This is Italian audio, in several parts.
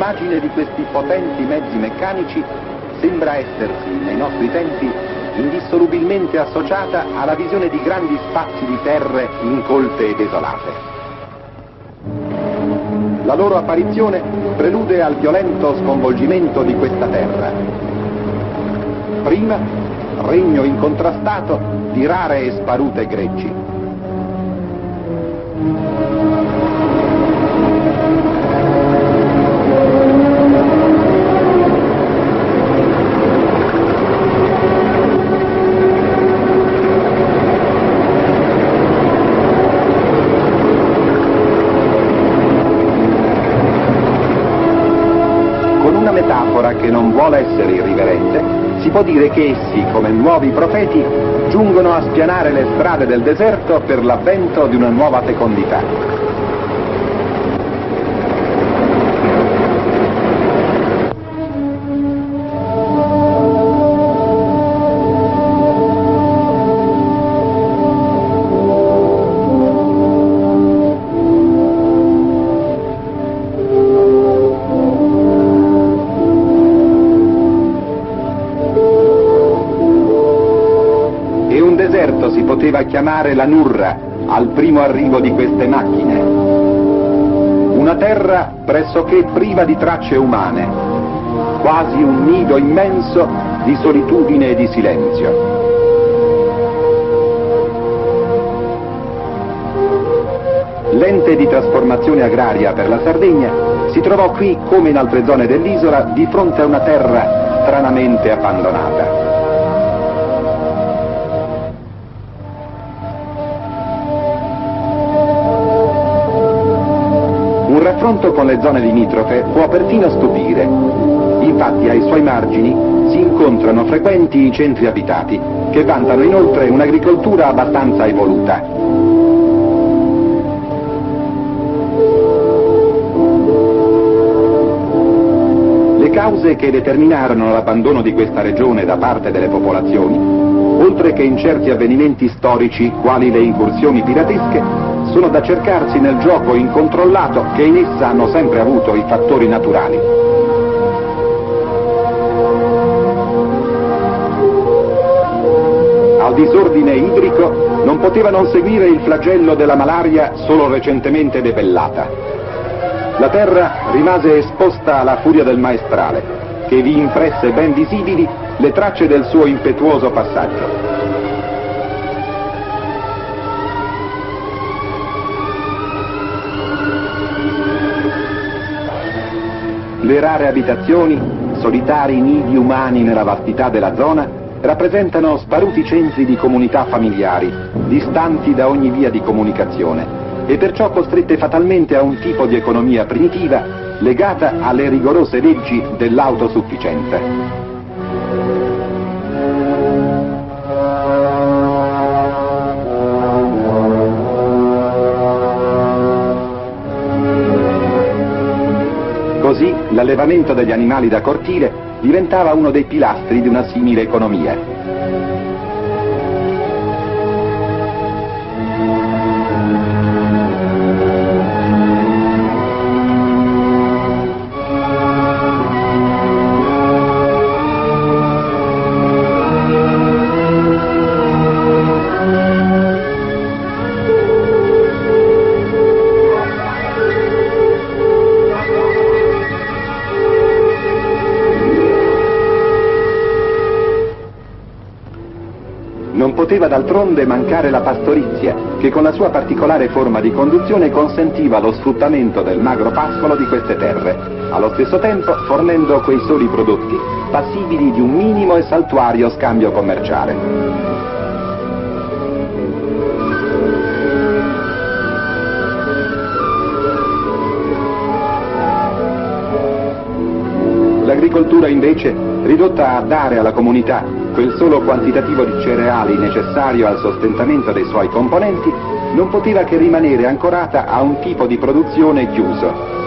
L'immagine di questi potenti mezzi meccanici sembra essersi, nei nostri tempi, indissolubilmente associata alla visione di grandi spazi di terre incolte e desolate. La loro apparizione prelude al violento sconvolgimento di questa terra. Prima, regno incontrastato di rare e sparute greggi. Che non vuole essere irriverente, si può dire che essi, come nuovi profeti, giungono a spianare le strade del deserto per l'avvento di una nuova fecondità. Si poteva chiamare la Nurra al primo arrivo di queste macchine. Una terra pressoché priva di tracce umane, quasi un nido immenso di solitudine e di silenzio. L'ente di trasformazione agraria per la Sardegna si trovò qui, come in altre zone dell'isola, di fronte a una terra stranamente abbandonata. Un raffronto con le zone limitrofe può perfino stupire. Infatti ai suoi margini si incontrano frequenti i centri abitati, che vantano inoltre un'agricoltura abbastanza evoluta. Le cause che determinarono l'abbandono di questa regione da parte delle popolazioni, oltre che in certi avvenimenti storici quali le incursioni piratesche, sono da cercarsi nel gioco incontrollato che in essa hanno sempre avuto i fattori naturali. Al disordine idrico non poteva non seguire il flagello della malaria solo recentemente debellata. La terra rimase esposta alla furia del maestrale, che vi impresse ben visibili le tracce del suo impetuoso passaggio. Le rare abitazioni, solitari nidi umani nella vastità della zona, rappresentano sparuti centri di comunità familiari, distanti da ogni via di comunicazione, e perciò costrette fatalmente a un tipo di economia primitiva legata alle rigorose leggi dell'autosufficienza. Così l'allevamento degli animali da cortile diventava uno dei pilastri di una simile economia. Non poteva d'altronde mancare la pastorizia, che con la sua particolare forma di conduzione consentiva lo sfruttamento del magro pascolo di queste terre, allo stesso tempo fornendo quei soli prodotti, passibili di un minimo e saltuario scambio commerciale. L'agricoltura invece, ridotta a dare alla comunità quel solo quantitativo di cereali necessario al sostentamento dei suoi componenti, non poteva che rimanere ancorata a un tipo di produzione chiuso.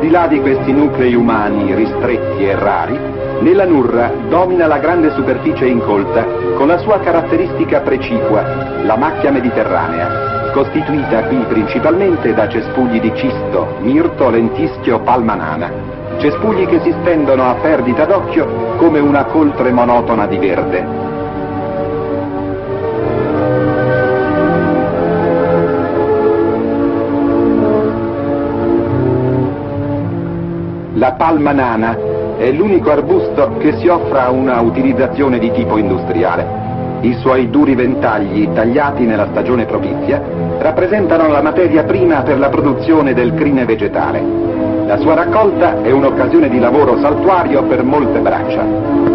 di là di questi nuclei umani ristretti e rari, nella Nurra domina la grande superficie incolta con la sua caratteristica precipua, la macchia mediterranea, costituita qui principalmente da cespugli di cisto, mirto, lentischio, palma nana, cespugli che si stendono a perdita d'occhio come una coltre monotona di verde. La palma nana è l'unico arbusto che si offra a una utilizzazione di tipo industriale. I suoi duri ventagli, tagliati nella stagione propizia, rappresentano la materia prima per la produzione del crine vegetale. La sua raccolta è un'occasione di lavoro saltuario per molte braccia.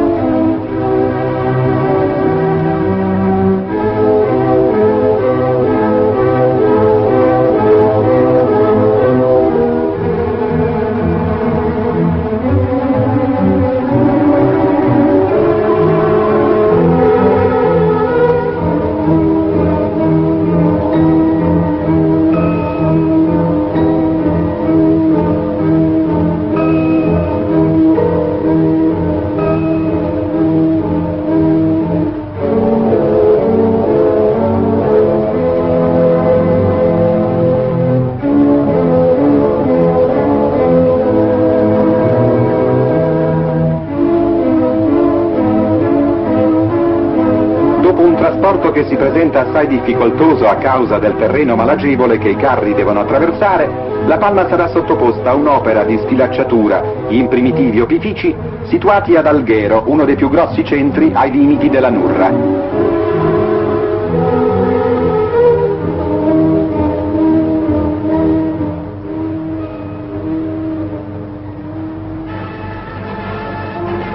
Che si presenta assai difficoltoso a causa del terreno malagevole che i carri devono attraversare, la palma sarà sottoposta a un'opera di sfilacciatura in primitivi opifici situati ad Alghero, uno dei più grossi centri ai limiti della Nurra.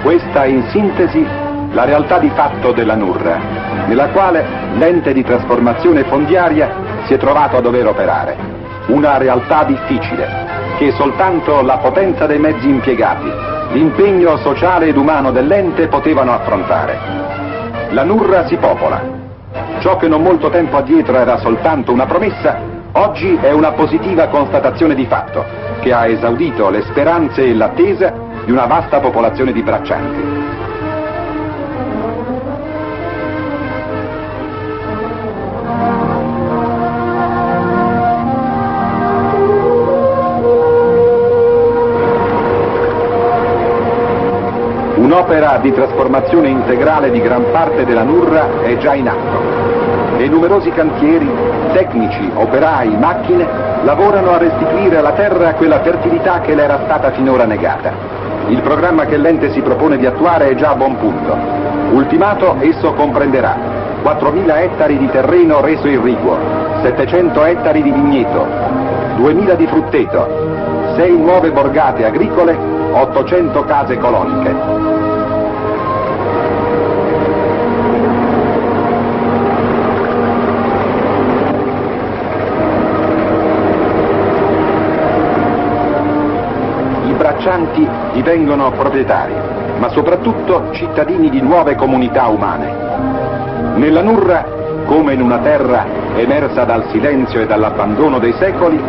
Questa in sintesi la realtà di fatto della Nurra, nella quale l'ente di trasformazione fondiaria si è trovato a dover operare. Una realtà difficile, che soltanto la potenza dei mezzi impiegati, l'impegno sociale ed umano dell'ente potevano affrontare. La Nurra si popola. Ciò che non molto tempo addietro era soltanto una promessa, oggi è una positiva constatazione di fatto, che ha esaudito le speranze e l'attesa di una vasta popolazione di braccianti. Un'opera di trasformazione integrale di gran parte della Nurra è già in atto. E numerosi cantieri, tecnici, operai, macchine lavorano a restituire alla terra quella fertilità che le era stata finora negata. Il programma che l'ente si propone di attuare è già a buon punto. Ultimato, esso comprenderà 4.000 ettari di terreno reso irriguo, 700 ettari di vigneto, 2.000 di frutteto, 6 nuove borgate agricole, 800 case coloniche. I braccianti divengono proprietari, ma soprattutto cittadini di nuove comunità umane. Nella Nurra, come in una terra emersa dal silenzio e dall'abbandono dei secoli,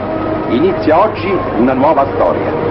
inizia oggi una nuova storia.